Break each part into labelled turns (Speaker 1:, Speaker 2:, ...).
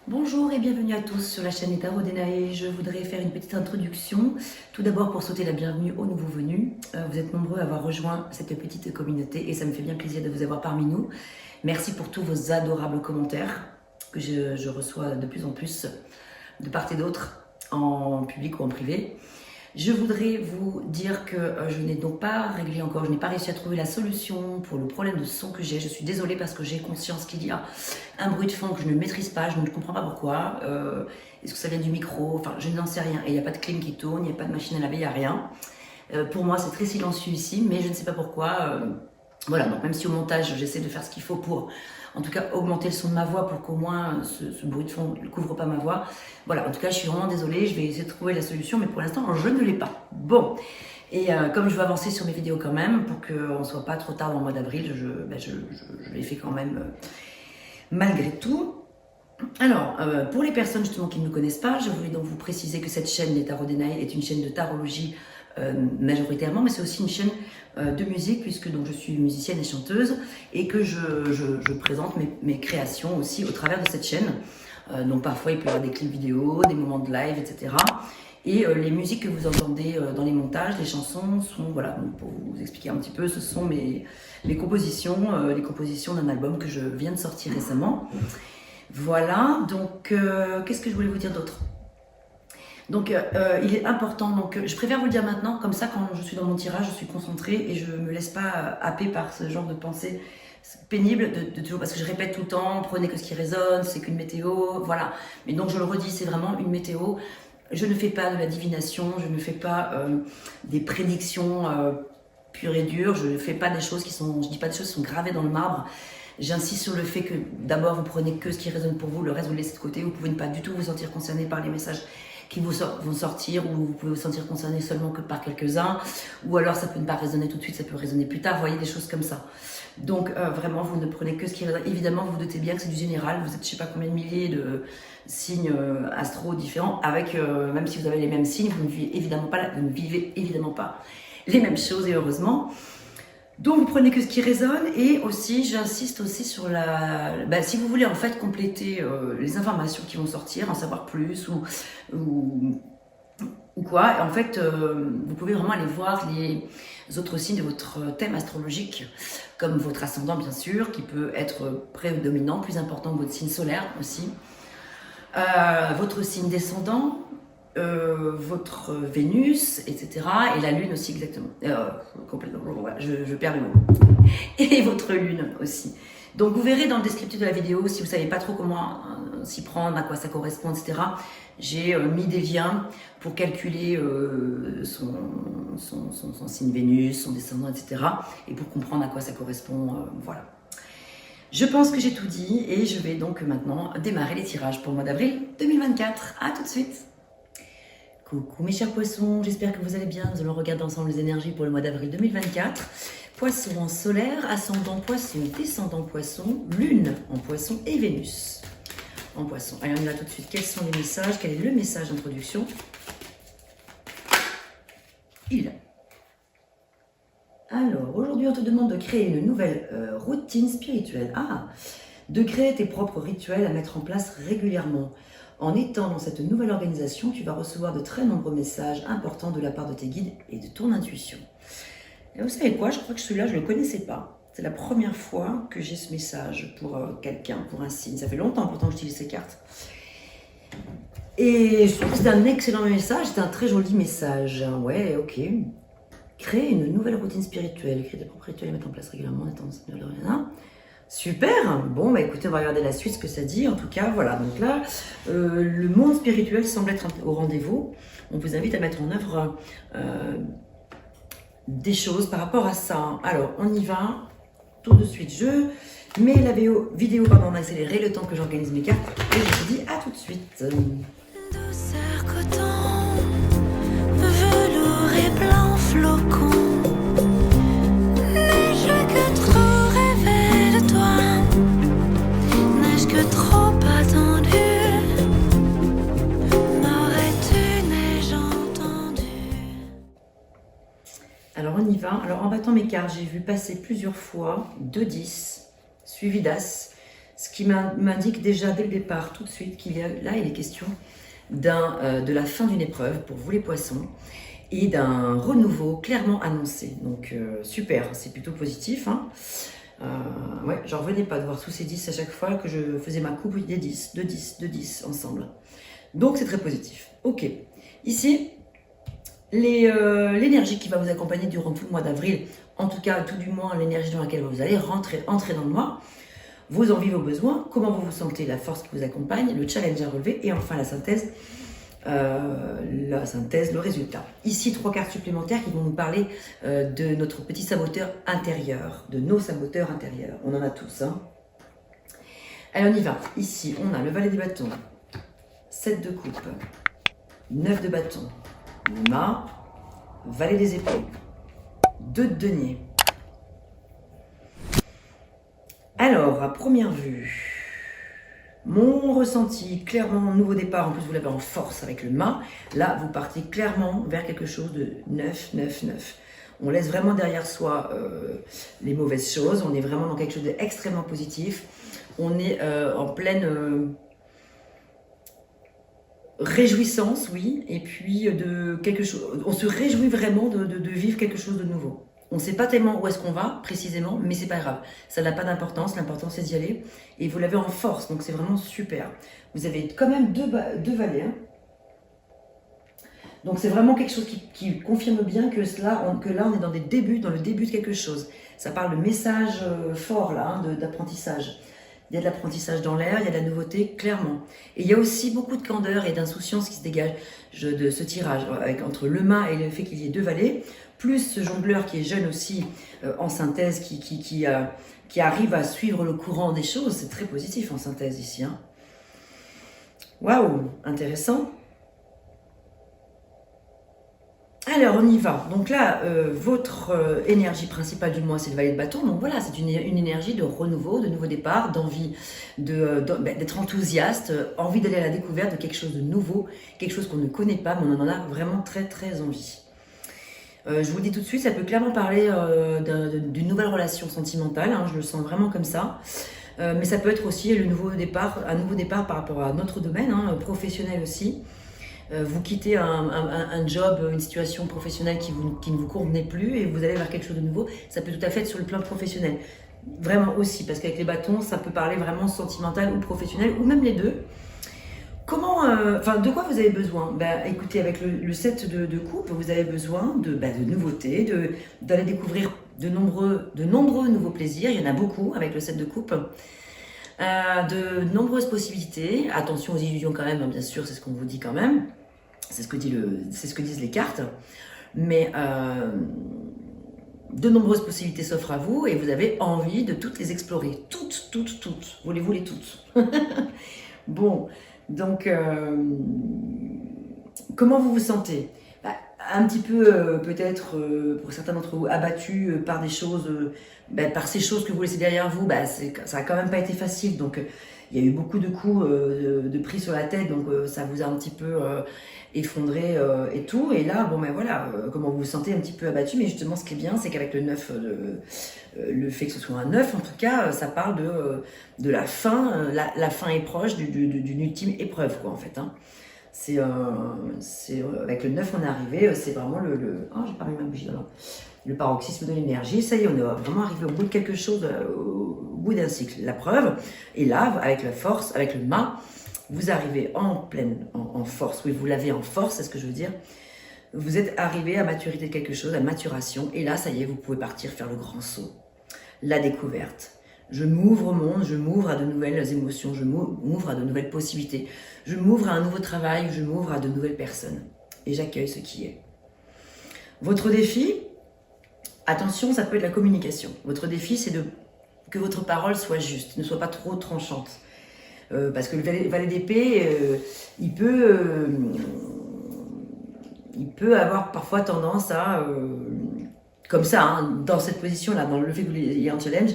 Speaker 1: Bonjour et bienvenue à tous sur la chaîne des Tarot d'Enae. Je voudrais faire une petite introduction. Tout d'abord pour souhaiter la bienvenue aux nouveaux venus. Vous êtes nombreux à avoir rejoint cette petite communauté et ça me fait bien plaisir de vous avoir parmi nous. Merci pour tous vos adorables commentaires que je reçois de plus en plus de part et d'autre, en public ou en privé. Je voudrais vous dire que je n'ai donc pas réglé encore, je n'ai pas réussi à trouver la solution pour le problème de son que j'ai. Je suis désolée parce que j'ai conscience qu'il y a un bruit de fond que je ne maîtrise pas, je ne comprends pas pourquoi. Est-ce que ça vient du micro? Enfin, je n'en sais rien. Et il n'y a pas de clim qui tourne, il n'y a pas de machine à laver, il n'y a rien. Pour moi, c'est très silencieux ici, mais je ne sais pas pourquoi. Voilà, donc même si au montage, j'essaie de faire ce qu'il faut pour, en tout cas, augmenter le son de ma voix pour qu'au moins ce bruit de fond ne couvre pas ma voix. Voilà, en tout cas, je suis vraiment désolée, je vais essayer de trouver la solution, mais pour l'instant, je ne l'ai pas. Bon, et comme je veux avancer sur mes vidéos quand même, pour qu'on ne soit pas trop tard dans le mois d'avril, je les fais quand même malgré tout. Alors, pour les personnes justement qui ne me connaissent pas, je voulais donc vous préciser que cette chaîne, les Tarots d'Enae, est une chaîne de tarologie majoritairement, mais c'est aussi une chaîne de musique, puisque donc je suis musicienne et chanteuse, et que je présente mes créations aussi au travers de cette chaîne. Donc parfois il peut y avoir des clips vidéo, des moments de live, etc. Et les musiques que vous entendez dans les montages, les chansons sont, voilà, donc pour vous expliquer un petit peu, ce sont mes compositions, les compositions d'un album que je viens de sortir récemment. Voilà, donc qu'est-ce que je voulais vous dire d'autre? Donc il est important, donc je préfère vous le dire maintenant, comme ça quand je suis dans mon tirage, je suis concentrée et je ne me laisse pas happer par ce genre de pensée pénible de toujours, parce que je répète tout le temps, prenez que ce qui résonne, c'est qu'une météo, voilà. Mais donc je le redis, c'est vraiment une météo. Je ne fais pas de la divination, je ne fais pas des prédictions pures et dures, je ne fais pas des choses qui sont, je dis pas des choses qui sont gravées dans le marbre. J'insiste sur le fait que d'abord vous prenez que ce qui résonne pour vous, le reste vous le laissez de côté, vous pouvez ne pas du tout vous sentir concerné par les messages qui vont sortir, ou vous pouvez vous sentir concerné seulement que par quelques-uns, ou alors ça peut ne pas résonner tout de suite, ça peut résonner plus tard, vous voyez, des choses comme ça. Donc vraiment, vous ne prenez que ce qui résonne. Évidemment, vous vous doutez bien que c'est du général, vous êtes je sais pas combien de milliers de signes astro différents, avec, même si vous avez les mêmes signes, vous ne vivez évidemment pas les mêmes choses, et heureusement. Donc vous prenez que ce qui résonne, et aussi j'insiste aussi sur si vous voulez en fait compléter les informations qui vont sortir, en savoir plus ou quoi, et en fait vous pouvez vraiment aller voir les autres signes de votre thème astrologique, comme votre ascendant bien sûr, qui peut être prédominant, plus important que votre signe solaire aussi, votre signe descendant, votre Vénus, etc. Et la Lune aussi exactement. Complètement, je perds le mot. Et votre Lune aussi. Donc vous verrez dans le descriptif de la vidéo, si vous ne savez pas trop comment s'y prendre, à quoi ça correspond, etc. J'ai mis des liens pour calculer son signe Vénus, son descendant, etc. Et pour comprendre à quoi ça correspond, voilà. Je pense que j'ai tout dit et je vais donc maintenant démarrer les tirages pour le mois d'avril 2024. À tout de suite. Coucou mes chers poissons, j'espère que vous allez bien. Nous allons regarder ensemble les énergies pour le mois d'avril 2024. Poisson en solaire, ascendant poisson, descendant poisson, lune en poisson et Vénus en poisson. Allez, on y va tout de suite. Quels sont les messages? Quel est le message d'introduction? Alors, aujourd'hui, on te demande de créer une nouvelle routine spirituelle. De créer tes propres rituels à mettre en place régulièrement. En étant dans cette nouvelle organisation, tu vas recevoir de très nombreux messages importants de la part de tes guides et de ton intuition. Et vous savez quoi? Je crois que celui-là, je ne le connaissais pas. C'est la première fois que j'ai ce message pour quelqu'un, pour un signe. Ça fait longtemps pourtant que j'utilise ces cartes. Et je trouve que c'est un excellent message, c'est un très joli message. Ouais, ok. Créer une nouvelle routine spirituelle, créer tes propres rituels et mettre en place régulièrement en étant dans cette nouvelle organisation. Super. Bon, bah écoutez, on va regarder la suite, ce que ça dit. En tout cas, voilà. Donc là, le monde spirituel semble être au rendez-vous. On vous invite à mettre en œuvre des choses par rapport à ça. Alors, on y va tout de suite. Je mets la vidéo en accéléré le temps que j'organise mes cartes. Et je vous dis à tout de suite.
Speaker 2: Douceur coton, velours et blanc flocon.
Speaker 1: Alors on y va. Alors en battant mes cartes, j'ai vu passer plusieurs fois 2 10 suivi d'As. Ce qui m'indique déjà dès le départ, tout de suite, qu'il y a là, il est question de la fin d'une épreuve pour vous les poissons et d'un renouveau clairement annoncé. Donc super, c'est plutôt positif. Hein. Ouais, j'en revenais pas de voir tous ces 10 à chaque fois que je faisais ma coupe des 10, de 10, de 10 ensemble. Donc c'est très positif. Ok, ici, l'énergie qui va vous accompagner durant tout le mois d'avril, en tout cas, tout du moins l'énergie dans laquelle vous allez entrer dans le mois, vos envies, vos besoins, comment vous vous sentez, la force qui vous accompagne, le challenge à relever et enfin la synthèse, le résultat. Ici, 3 cartes supplémentaires qui vont nous parler de notre petit saboteur intérieur, de nos saboteurs intérieurs. On en a tous. Hein. Allez, on y va. Ici, on a le valet des bâtons, 7 de coupe, 9 de bâtons, le mât, valet des épées, 2 de denier. Alors, à première vue, mon ressenti, clairement, nouveau départ, en plus vous l'avez en force avec le mât, là, vous partez clairement vers quelque chose de 9, 9, 9. On laisse vraiment derrière soi les mauvaises choses, on est vraiment dans quelque chose d'extrêmement positif, on est en pleine réjouissance, oui, et puis de quelque chose, on se réjouit vraiment de vivre quelque chose de nouveau. On ne sait pas tellement où est-ce qu'on va, précisément, mais c'est pas grave. Ça n'a pas d'importance, l'important c'est d'y aller. Et vous l'avez en force, donc c'est vraiment super. Vous avez quand même deux valets. Hein. Donc c'est vraiment quelque chose qui confirme bien que là, on est dans le début de quelque chose. Ça parle de message fort, là, hein, d'apprentissage. Il y a de l'apprentissage dans l'air, il y a de la nouveauté, clairement. Et il y a aussi beaucoup de candeur et d'insouciance qui se dégage de ce tirage, entre le mât et le fait qu'il y ait 2 valets, plus ce jongleur qui est jeune aussi, en synthèse, qui arrive à suivre le courant des choses. C'est très positif en synthèse ici. Hein. Waouh, intéressant. Alors, on y va. Donc là, votre énergie principale du mois, c'est le valet de bâton. Donc voilà, c'est une énergie de renouveau, de nouveau départ, d'envie d'être enthousiaste, envie d'aller à la découverte de quelque chose de nouveau, quelque chose qu'on ne connaît pas, mais on en a vraiment très, très envie. Je vous le dis tout de suite, ça peut clairement parler d'une nouvelle relation sentimentale, hein, je le sens vraiment comme ça. Mais ça peut être aussi un nouveau départ par rapport à notre domaine, hein, professionnel aussi. Vous quittez un job, une situation professionnelle qui ne vous convenait plus et vous allez vers quelque chose de nouveau. Ça peut tout à fait être sur le plan professionnel. Vraiment aussi, parce qu'avec les bâtons, ça peut parler vraiment sentimental ou professionnel, ou même les deux. De quoi vous avez besoin? Écoutez, avec le set de coupe, vous avez besoin de nouveautés, d'aller découvrir de nombreux nouveaux plaisirs. Il y en a beaucoup avec le set de coupe. De nombreuses possibilités. Attention aux illusions quand même, hein, bien sûr, c'est ce qu'on vous dit quand même. C'est ce que disent les cartes. Mais de nombreuses possibilités s'offrent à vous et vous avez envie de toutes les explorer. Toutes. Voulez-vous les toutes? Bon, donc, comment vous vous sentez? Un petit peu, peut-être, pour certains d'entre vous, abattus par des choses, par ces choses que vous laissez derrière vous, ça a quand même pas été facile. Donc, il y a eu beaucoup de coups de prix sur la tête, donc ça vous a un petit peu effondré et tout. Et là, voilà, comment vous vous sentez un petit peu abattu. Mais justement, ce qui est bien, c'est qu'avec le 9, le fait que ce soit un 9, en tout cas, ça parle de la fin. La fin est proche d'une ultime épreuve, quoi, en fait. Hein. Avec le 9, on est arrivé, c'est vraiment j'ai pas mis ma bougie dedans. Le paroxysme de l'énergie, ça y est, on est vraiment arrivé au bout de quelque chose, au bout d'un cycle. La preuve, et là, avec la force, avec le mât, vous arrivez en force. Oui, vous l'avez en force, c'est ce que je veux dire. Vous êtes arrivé à maturité de quelque chose, à maturation, et là, ça y est, vous pouvez partir faire le grand saut. La découverte. Je m'ouvre au monde, je m'ouvre à de nouvelles émotions, je m'ouvre à de nouvelles possibilités, je m'ouvre à un nouveau travail, je m'ouvre à de nouvelles personnes. Et j'accueille ce qui est. Votre défi, attention, ça peut être la communication. Votre défi, c'est que votre parole soit juste, ne soit pas trop tranchante. Parce que le valet d'épée, il peut avoir parfois tendance à, comme ça, hein, dans cette position-là, dans le fait que vous ayez un challenge,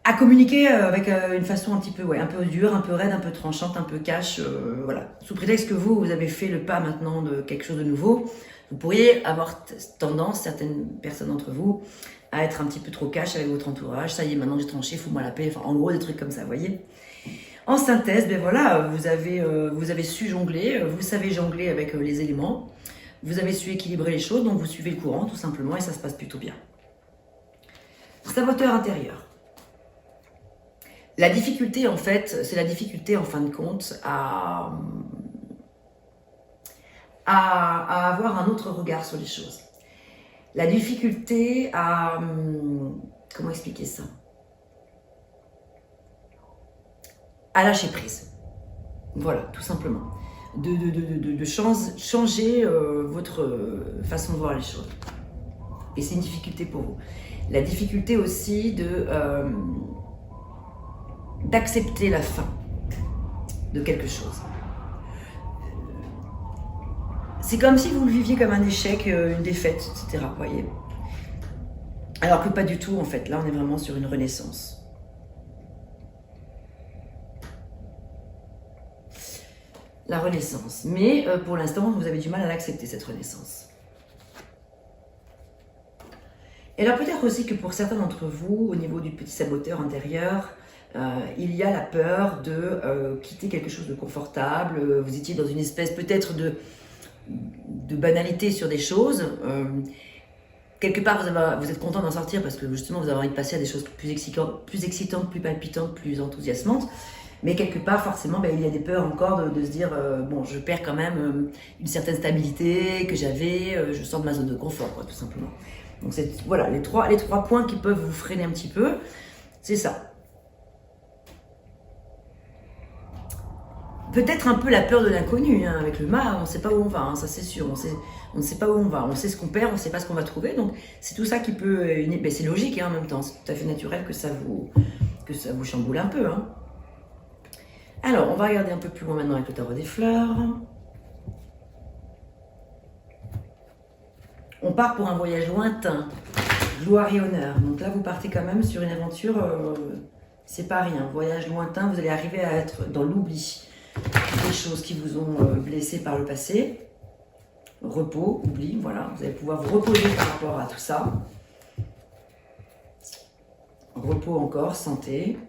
Speaker 1: à communiquer avec une façon un peu dure, un peu raide, un peu tranchante, un peu cash, voilà. Sous prétexte que vous avez fait le pas maintenant de quelque chose de nouveau, vous pourriez avoir tendance, certaines personnes d'entre vous, à être un petit peu trop cash avec votre entourage. Ça y est, maintenant que j'ai tranché, fous-moi la paix. Enfin, en gros, des trucs comme ça, vous voyez. En synthèse, ben voilà, vous avez su jongler, vous savez jongler avec les éléments. Vous avez su équilibrer les choses, donc vous suivez le courant, tout simplement, et ça se passe plutôt bien. Saboteur intérieur. La difficulté, en fait, c'est la difficulté, en fin de compte, à avoir un autre regard sur les choses. La difficulté à... Comment expliquer ça? À lâcher prise. Voilà, tout simplement. De changer votre façon de voir les choses. Et c'est une difficulté pour vous. La difficulté aussi d'accepter la fin de quelque chose. C'est comme si vous le viviez comme un échec, une défaite, etc. Voyez. Alors que pas du tout, en fait. Là, on est vraiment sur une renaissance. La renaissance. Mais pour l'instant, vous avez du mal à l'accepter, cette renaissance. Et là, peut-être aussi que pour certains d'entre vous, au niveau du petit saboteur intérieur, il y a la peur de quitter quelque chose de confortable. Vous étiez dans une espèce peut-être de banalité sur des choses. Quelque part, vous êtes content d'en sortir parce que justement, vous avez envie de passer à des choses plus excitantes, plus palpitantes, plus enthousiasmantes. Mais quelque part, forcément, il y a des peurs encore de se dire bon, je perds quand même une certaine stabilité que j'avais, je sors de ma zone de confort, quoi, tout simplement. Donc, voilà, les trois points qui peuvent vous freiner un petit peu, c'est ça. Peut-être un peu la peur de l'inconnu, hein, avec le mât, on ne sait pas où on va, hein, ça c'est sûr, on ne sait pas où on va, on sait ce qu'on perd, on ne sait pas ce qu'on va trouver, donc c'est tout ça qui peut... c'est logique hein, en même temps, c'est tout à fait naturel que ça vous chamboule un peu. Hein. Alors, on va regarder un peu plus loin maintenant avec le tarot des fleurs. On part pour un voyage lointain, gloire et honneur. Donc là, vous partez quand même sur une aventure, c'est pas rien, voyage lointain, vous allez arriver à être dans l'oubli. Des choses qui vous ont blessé par le passé. Repos, oubli, voilà. Vous allez pouvoir vous reposer par rapport à tout ça. Repos encore, santé.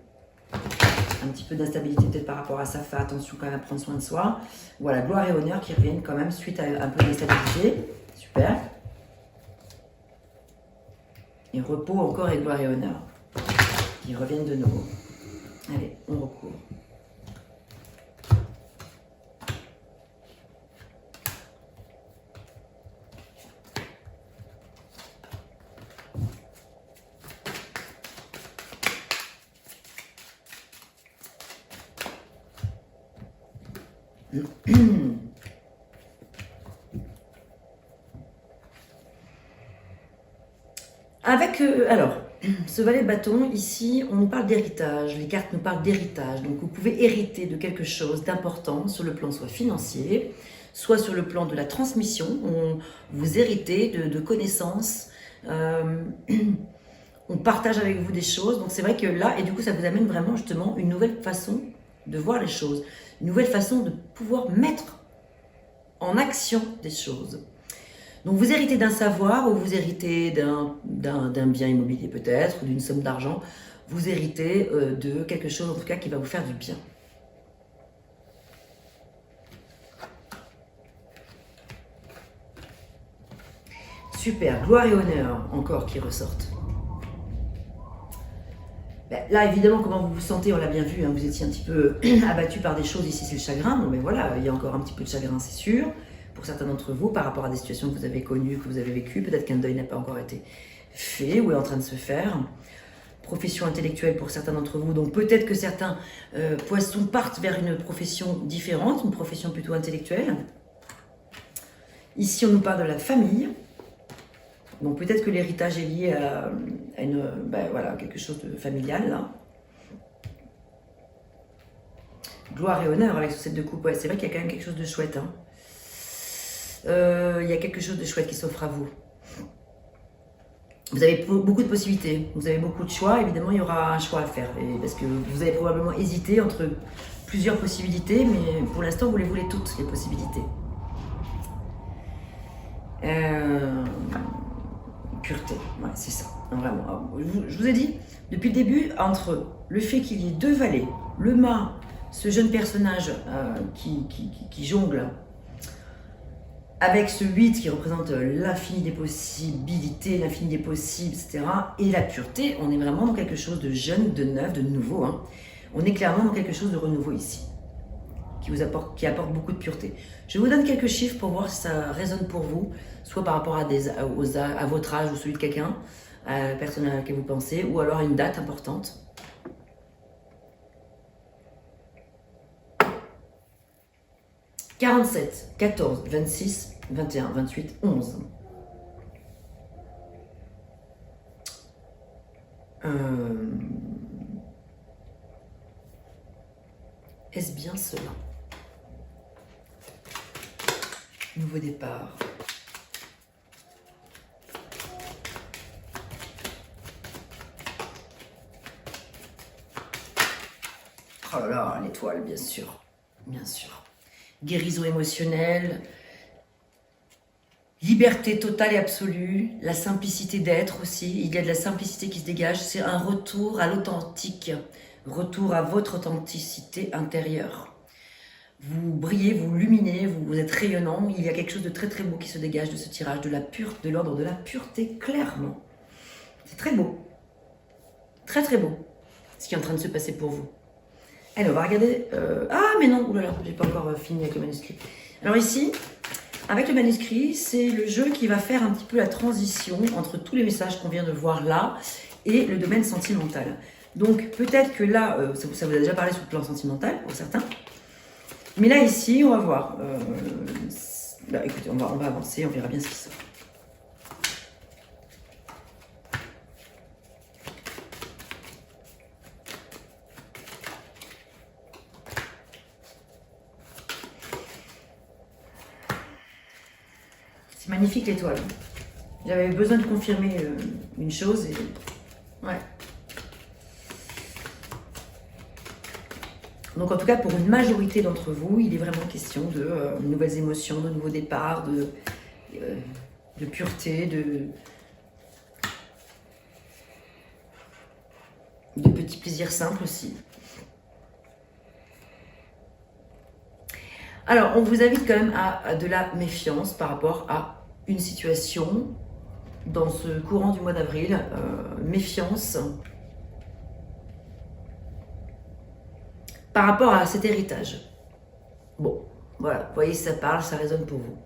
Speaker 1: Un petit peu d'instabilité peut-être par rapport à ça. Faites attention quand même à prendre soin de soi. Voilà, gloire et honneur qui reviennent quand même suite à un peu d'instabilité. Super. Et repos encore et gloire et honneur qui reviennent de nouveau. Allez, on recouvre. Avec, alors, ce valet de bâton, ici, on nous parle d'héritage. Les cartes nous parlent d'héritage. Donc, vous pouvez hériter de quelque chose d'important sur le plan soit financier, soit sur le plan de la transmission. Vous héritez de connaissances. On partage avec vous des choses. Donc, c'est vrai que là, et du coup, ça vous amène vraiment justement une nouvelle façon de voir les choses. Une nouvelle façon de pouvoir mettre en action des choses. Donc vous héritez d'un savoir ou vous héritez d'un bien immobilier peut-être, ou d'une somme d'argent. Vous héritez de quelque chose en tout cas qui va vous faire du bien. Super, gloire et honneur encore qui ressortent. Ben, là évidemment comment vous vous sentez, on l'a bien vu, hein, vous étiez un petit peu abattu par des choses, ici c'est le chagrin, bon, mais voilà, il y a encore un petit peu de chagrin c'est sûr. Pour certains d'entre vous, par rapport à des situations que vous avez connues, que vous avez vécues, peut-être qu'un deuil n'a pas encore été fait ou est en train de se faire. Profession intellectuelle pour certains d'entre vous, donc peut-être que certains poissons partent vers une profession différente, une profession plutôt intellectuelle. Ici, on nous parle de la famille. Donc peut-être que l'héritage est lié à voilà, quelque chose de familial, là. Gloire et honneur avec ce set de coupe. Ouais, c'est vrai qu'il y a quand même quelque chose de chouette, hein. Il y a quelque chose de chouette qui s'offre à vous. Vous avez beaucoup de possibilités, vous avez beaucoup de choix, évidemment il y aura un choix à faire, parce que vous avez probablement hésité entre plusieurs possibilités, mais pour l'instant vous les voulez toutes, les possibilités. pureté. Ouais, c'est ça, vraiment. Alors, je vous ai dit, depuis le début, entre le fait qu'il y ait deux valets, le mât, ce jeune personnage qui jongle, avec ce 8 qui représente l'infini des possibilités, l'infini des possibles, etc. Et la pureté, on est vraiment dans quelque chose de jeune, de neuf, de nouveau. Hein. On est clairement dans quelque chose de renouveau ici, qui apporte beaucoup de pureté. Je vous donne quelques chiffres pour voir si ça résonne pour vous, soit par rapport à votre âge ou celui de quelqu'un, à la personne à laquelle vous pensez, ou alors à une date importante. « 47, 14, 26, 21, 28, 11. Est-ce bien cela? Nouveau départ. Oh là là, l'étoile, bien sûr. Bien sûr. Guérison émotionnelle, liberté totale et absolue, la simplicité d'être aussi. Il y a de la simplicité qui se dégage. C'est un retour à l'authentique, retour à votre authenticité intérieure. Vous brillez, vous luminez, vous êtes rayonnant. Il y a quelque chose de très très beau qui se dégage de ce tirage, de l'ordre de la pureté, clairement. C'est très beau. Très très beau, ce qui est en train de se passer pour vous. Allez, on va regarder... Ah, mais non, oulala, j'ai pas encore fini avec le manuscrit. Alors ici, avec le manuscrit, c'est le jeu qui va faire un petit peu la transition entre tous les messages qu'on vient de voir là et le domaine sentimental. Donc, peut-être que là, ça vous a déjà parlé sur le plan sentimental, pour certains. Mais là, ici, on va voir. Là, écoutez, on va avancer, on verra bien ce qui sort. Magnifique l'étoile. J'avais besoin de confirmer une chose et... Ouais. Donc en tout cas, pour une majorité d'entre vous, il est vraiment question de nouvelles émotions, de nouveaux départs, de pureté, de petits plaisirs simples aussi. Alors, on vous invite quand même à de la méfiance par rapport à une situation dans ce courant du mois d'avril. Méfiance par rapport à cet héritage. Bon, voilà, vous voyez, ça parle, ça résonne pour vous.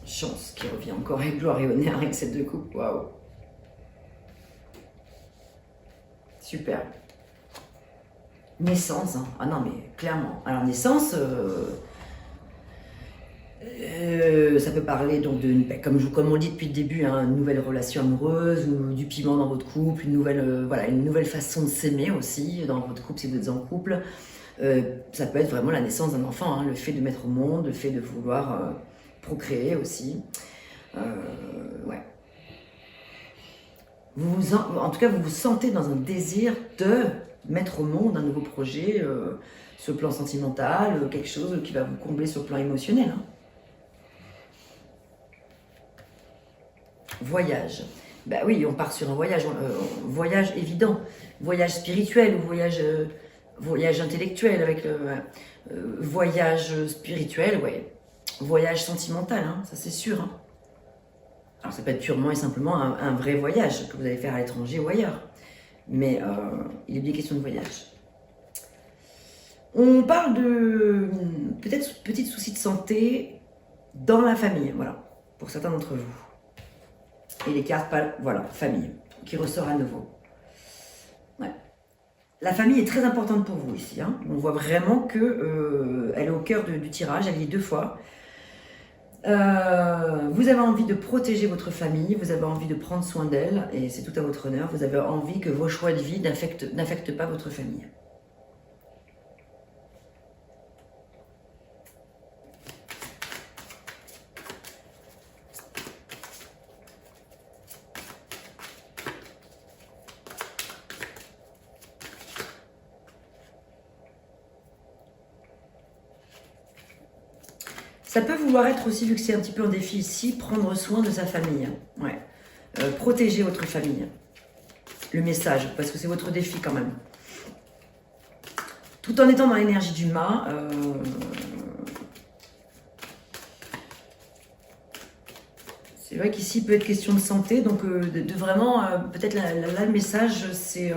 Speaker 1: Chance qui revient encore avec gloire et honneur avec ces deux coupes. Waouh! Super. Naissance, hein. Ah non, mais clairement. Alors, naissance, ça peut parler donc de, comme on le dit depuis le début, hein, une nouvelle relation amoureuse, ou du piment dans votre couple, une nouvelle façon de s'aimer aussi dans votre couple si vous êtes en couple. Ça peut être vraiment la naissance d'un enfant, hein, le fait de mettre au monde, le fait de vouloir procréer aussi. Ouais. En tout cas, vous vous sentez dans un désir de mettre au monde un nouveau projet sur le plan sentimental, quelque chose qui va vous combler sur le plan émotionnel. Hein. Voyage. Ben oui, on part sur un voyage, voyage évident, voyage spirituel ou voyage intellectuel avec le voyage spirituel, ouais. Voyage sentimental, hein, ça c'est sûr. Hein. Alors ça peut être purement et simplement un vrai voyage que vous allez faire à l'étranger ou ailleurs. Mais il est bien question de voyage. On parle de peut-être petits soucis de santé dans la famille, voilà, pour certains d'entre vous. Et les cartes, voilà, famille, qui ressort à nouveau. Ouais. La famille est très importante pour vous ici. Hein. On voit vraiment qu'elle est au cœur du tirage, elle y est deux fois. Vous avez envie de protéger votre famille, vous avez envie de prendre soin d'elle, et c'est tout à votre honneur. Vous avez envie que vos choix de vie n'affectent pas votre famille. Ça peut vouloir être aussi, vu que c'est un petit peu un défi ici, prendre soin de sa famille. Ouais. Protéger votre famille. Le message, parce que c'est votre défi quand même. Tout en étant dans l'énergie du mât, c'est vrai qu'ici il peut être question de santé, donc de vraiment, peut-être là le message c'est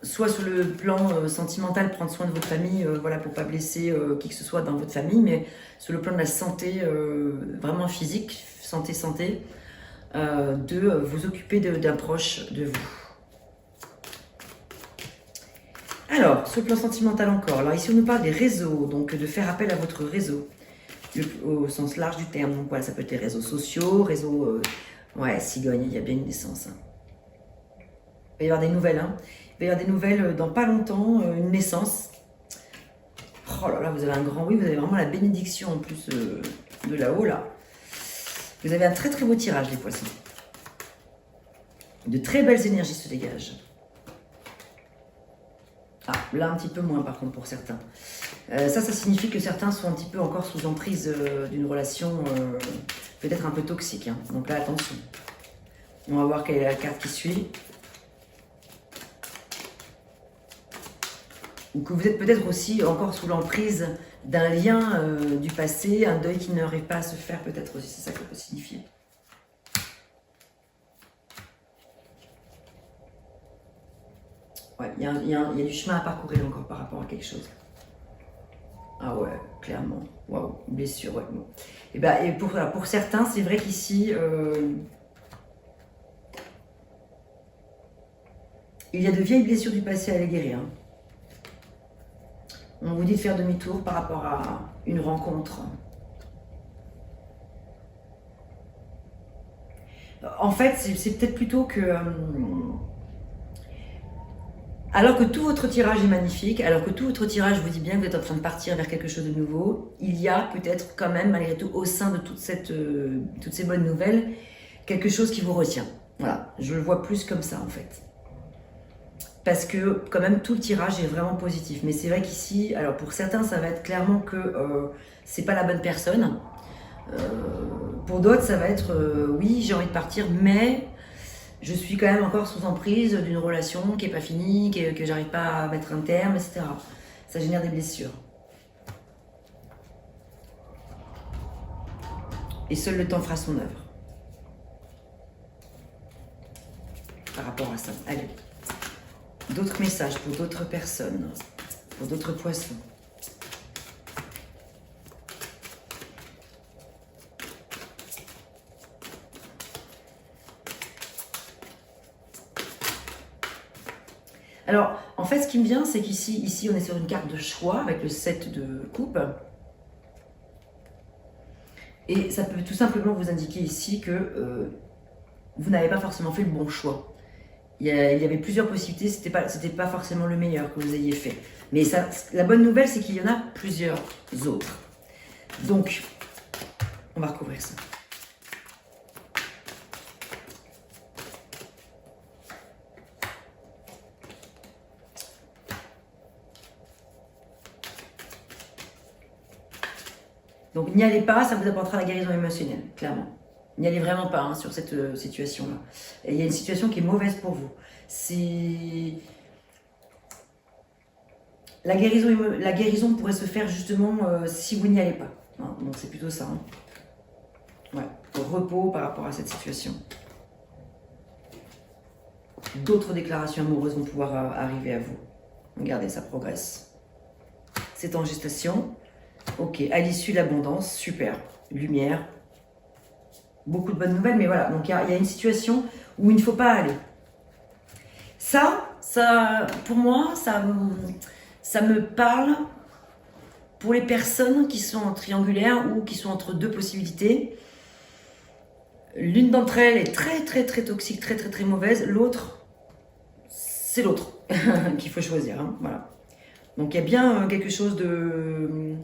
Speaker 1: soit sur le plan sentimental, prendre soin de votre famille, voilà, pour pas blesser qui que ce soit dans votre famille, mais sur le plan de la santé vraiment physique, santé, de vous occuper d'un proche de vous. Alors, sur le plan sentimental encore, alors ici on nous parle des réseaux, donc de faire appel à votre réseau, au sens large du terme, donc voilà, ça peut être les réseaux sociaux, réseaux, ouais, cigogne, il y a bien une naissance. Hein. Il va y avoir des nouvelles, hein. Il va y avoir des nouvelles dans pas longtemps, une naissance. Oh là là, vous avez un grand oui, vous avez vraiment la bénédiction en plus de là-haut, là. Vous avez un très très beau tirage, les poissons. De très belles énergies se dégagent. Ah, là un petit peu moins par contre pour certains. Ça signifie que certains sont un petit peu encore sous emprise d'une relation peut-être un peu toxique. Hein. Donc là, attention. On va voir quelle est la carte qui suit. Ou que vous êtes peut-être aussi encore sous l'emprise d'un lien du passé, un deuil qui n'arrive pas à se faire peut-être aussi. C'est ça que ça peut signifier. Ouais, il y a du chemin à parcourir encore par rapport à quelque chose. Ah ouais, clairement. Waouh, blessure, ouais. Bon. Et pour certains, c'est vrai qu'ici, il y a de vieilles blessures du passé à les guérir. Hein. On vous dit de faire demi-tour par rapport à une rencontre. En fait, c'est peut-être plutôt que... alors que tout votre tirage est magnifique, alors que tout votre tirage vous dit bien que vous êtes en train de partir vers quelque chose de nouveau, il y a peut-être quand même, malgré tout, au sein de toutes ces bonnes nouvelles, quelque chose qui vous retient. Voilà, je le vois plus comme ça en fait. Parce que quand même tout le tirage est vraiment positif. Mais c'est vrai qu'ici, alors pour certains, ça va être clairement que c'est pas la bonne personne. Pour d'autres, ça va être oui, j'ai envie de partir, mais... je suis quand même encore sous emprise d'une relation qui n'est pas finie, que j'arrive pas à mettre un terme, etc. Ça génère des blessures. Et seul le temps fera son œuvre. Par rapport à ça. Allez. D'autres messages pour d'autres personnes, pour d'autres poissons. Alors, en fait, ce qui me vient, c'est qu'ici, on est sur une carte de choix avec le 7 de coupe. Et ça peut tout simplement vous indiquer ici que vous n'avez pas forcément fait le bon choix. Il y avait plusieurs possibilités, c'était pas forcément le meilleur que vous ayez fait. Mais ça, la bonne nouvelle, c'est qu'il y en a plusieurs autres. Donc, on va recouvrir ça. Donc n'y allez pas, ça vous apportera la guérison émotionnelle, clairement. N'y allez vraiment pas hein, sur cette situation-là. Il y a une situation qui est mauvaise pour vous. La guérison pourrait se faire justement si vous n'y allez pas. Hein, donc c'est plutôt ça. Hein. Ouais, repos par rapport à cette situation. D'autres déclarations amoureuses vont pouvoir arriver à vous. Regardez, ça progresse. C'est en gestation. Ok, à l'issue de l'abondance, super, lumière, beaucoup de bonnes nouvelles, mais voilà, donc il y a une situation où il ne faut pas aller. Ça pour moi, ça me parle pour les personnes qui sont en triangulaire ou qui sont entre deux possibilités. L'une d'entre elles est très très très toxique, très très très mauvaise, l'autre, c'est l'autre qu'il faut choisir, hein, voilà. Donc il y a bien quelque chose de...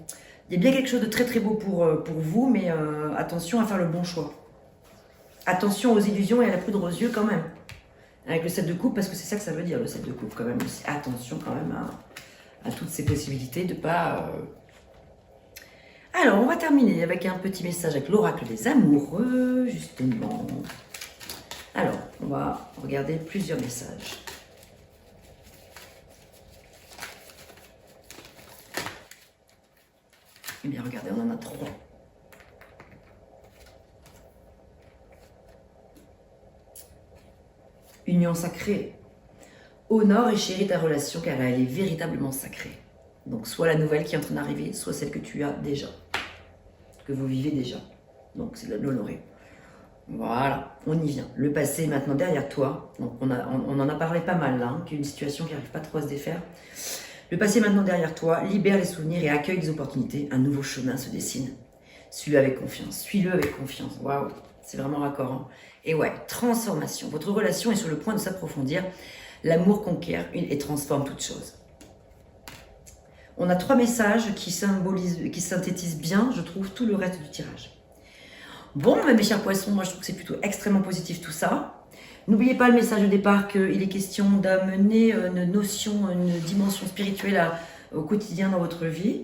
Speaker 1: il y a bien quelque chose de très très beau pour vous, mais attention à faire le bon choix. Attention aux illusions et à la poudre aux yeux quand même. Avec le 7 de coupe, parce que c'est ça que ça veut dire le 7 de coupe quand même aussi. Attention quand même à toutes ces possibilités de pas Alors, on va terminer avec un petit message avec l'oracle des amoureux, justement. Alors, on va regarder plusieurs messages. Eh bien, regardez, on en a 3. Union sacrée. Honore et chéris ta relation car elle est véritablement sacrée. Donc, soit la nouvelle qui est en train d'arriver, soit celle que tu as déjà. Que vous vivez déjà. Donc, c'est de l'honorer. Voilà, on y vient. Le passé est maintenant derrière toi. Donc, on en a parlé pas mal là, hein, qu'il y a une situation qui n'arrive pas trop à se défaire. Le passé est maintenant derrière toi. Libère les souvenirs et accueille les opportunités. Un nouveau chemin se dessine. Suis-le avec confiance. Suis-le avec confiance. Waouh, c'est vraiment raccord. Hein. Et ouais, transformation. Votre relation est sur le point de s'approfondir. L'amour conquiert et transforme toute chose. On a 3 messages qui synthétisent bien, je trouve, tout le reste du tirage. Bon, mes chers poissons, moi je trouve que c'est plutôt extrêmement positif tout ça. N'oubliez pas le message de départ qu'il est question d'amener une notion, une dimension spirituelle au quotidien dans votre vie.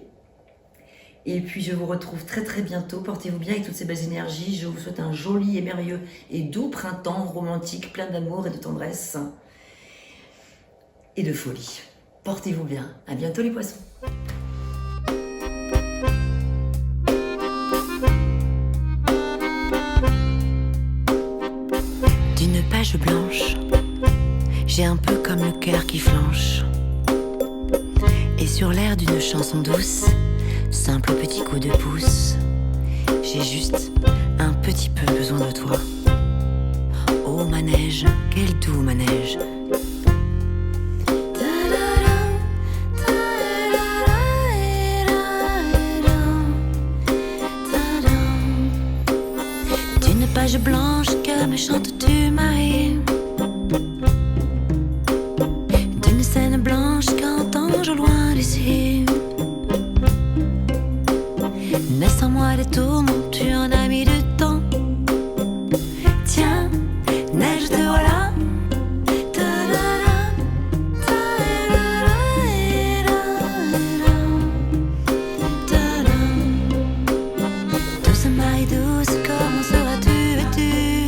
Speaker 1: Et puis je vous retrouve très très bientôt. Portez-vous bien avec toutes ces belles énergies. Je vous souhaite un joli et merveilleux et doux printemps romantique, plein d'amour et de tendresse et de folie. Portez-vous bien. À bientôt les poissons.
Speaker 2: D'une page blanche, j'ai un peu comme le cœur qui flanche. Et sur l'air d'une chanson douce, simple petit coup de pouce, j'ai juste un petit peu besoin de toi. Oh manège, quel doux manège. D'une page blanche que me chantes-tu Marie, d'une scène blanche qu'entends-je au loin d'ici. Naissent en moi des tourments, tu en as mis du temps. Tiens, neige te voilà. Douce Marie douce, comment seras-tu vêtue?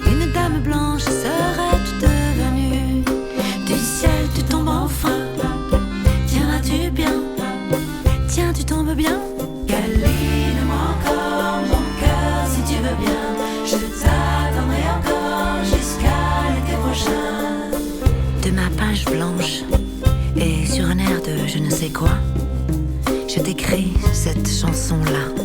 Speaker 2: Une dame blanche serais-tu devenue? Du ciel tu tombes enfin. Tiens-tu bien? Tiens, tu tombes bien? Câline-moi encore mon cœur si tu veux bien. Je t'attendrai encore jusqu'à l'été prochain. De ma page blanche et sur un air de je ne sais quoi, je t'écris cette chanson-là.